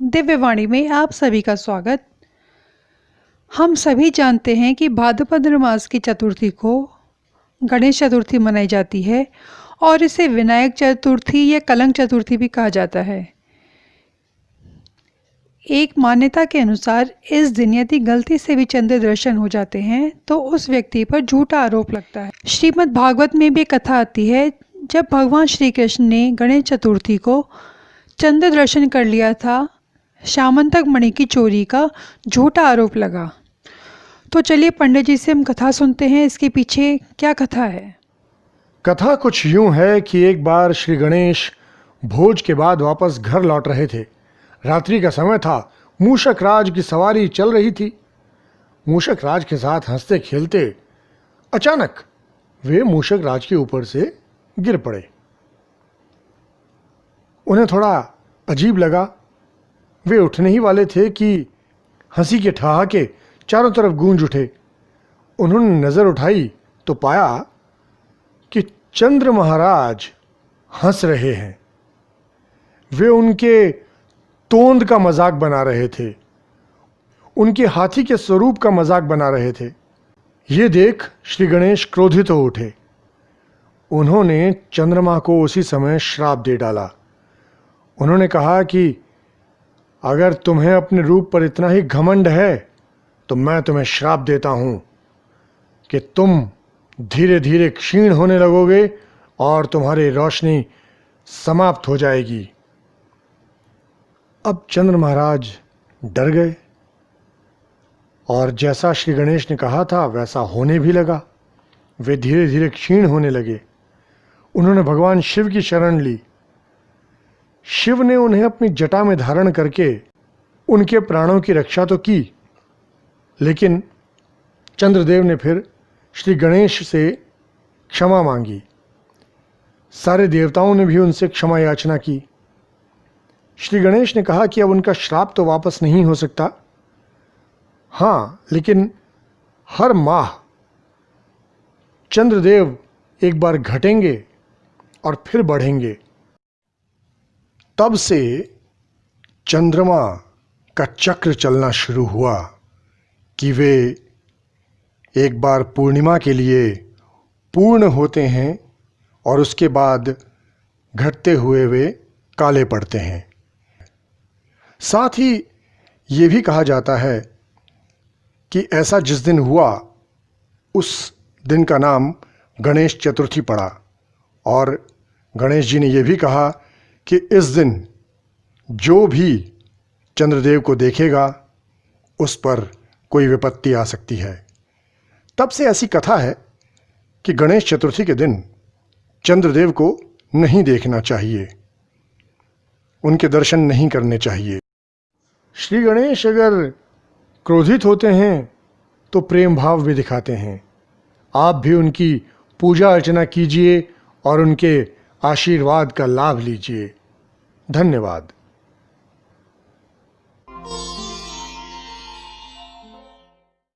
दिव्यवाणी में आप सभी का स्वागत। हम सभी जानते हैं कि भाद्रपद मास की चतुर्थी को गणेश चतुर्थी मनाई जाती है और इसे विनायक चतुर्थी या कलंक चतुर्थी भी कहा जाता है। एक मान्यता के अनुसार इस दिन यदि गलती से भी चंद्र दर्शन हो जाते हैं तो उस व्यक्ति पर झूठा आरोप लगता है। श्रीमद् भागवत में भी कथा आती है, जब भगवान श्री कृष्ण ने गणेश चतुर्थी को चंद्र दर्शन कर लिया था, श्यामंतक मणि की चोरी का झूठा आरोप लगा। तो चलिए पंडित जी से हम कथा सुनते हैं, इसके पीछे क्या कथा है। कथा कुछ यूं है कि एक बार श्री गणेश भोज के बाद वापस घर लौट रहे थे। रात्रि का समय था। मूषक राज की सवारी चल रही थी। मूषक राज के साथ हंसते खेलते अचानक वे मूषक राज के ऊपर से गिर पड़े। उन्हें थोड़ा अजीब लगा। वे उठने ही वाले थे कि हंसी के ठहाके चारों तरफ गूंज उठे। उन्होंने नजर उठाई तो पाया कि चंद्र महाराज हंस रहे हैं। वे उनके तोंद का मजाक बना रहे थे, उनके हाथी के स्वरूप का मजाक बना रहे थे। ये देख श्री गणेश क्रोधित हो उठे। उन्होंने चंद्रमा को उसी समय श्राप दे डाला। उन्होंने कहा कि अगर तुम्हें अपने रूप पर इतना ही घमंड है तो मैं तुम्हें श्राप देता हूं कि तुम धीरे धीरे क्षीण होने लगोगे और तुम्हारी रोशनी समाप्त हो जाएगी। अब चंद्र महाराज डर गए और जैसा श्री गणेश ने कहा था वैसा होने भी लगा। वे धीरे धीरे क्षीण होने लगे। उन्होंने भगवान शिव की शरण ली। शिव ने उन्हें अपनी जटा में धारण करके उनके प्राणों की रक्षा तो की, लेकिन चंद्रदेव ने फिर श्री गणेश से क्षमा मांगी। सारे देवताओं ने भी उनसे क्षमा याचना की। श्री गणेश ने कहा कि अब उनका श्राप तो वापस नहीं हो सकता। हाँ, लेकिन हर माह चंद्रदेव एक बार घटेंगे और फिर बढ़ेंगे। तब से चंद्रमा का चक्र चलना शुरू हुआ कि वे एक बार पूर्णिमा के लिए पूर्ण होते हैं और उसके बाद घटते हुए वे काले पड़ते हैं। साथ ही ये भी कहा जाता है कि ऐसा जिस दिन हुआ उस दिन का नाम गणेश चतुर्थी पड़ा और गणेश जी ने यह भी कहा कि इस दिन जो भी चंद्रदेव को देखेगा उस पर कोई विपत्ति आ सकती है। तब से ऐसी कथा है कि गणेश चतुर्थी के दिन चंद्रदेव को नहीं देखना चाहिए, उनके दर्शन नहीं करने चाहिए। श्री गणेश अगर क्रोधित होते हैं तो प्रेम भाव भी दिखाते हैं। आप भी उनकी पूजा अर्चना कीजिए और उनके आशीर्वाद का लाभ लीजिए। धन्यवाद।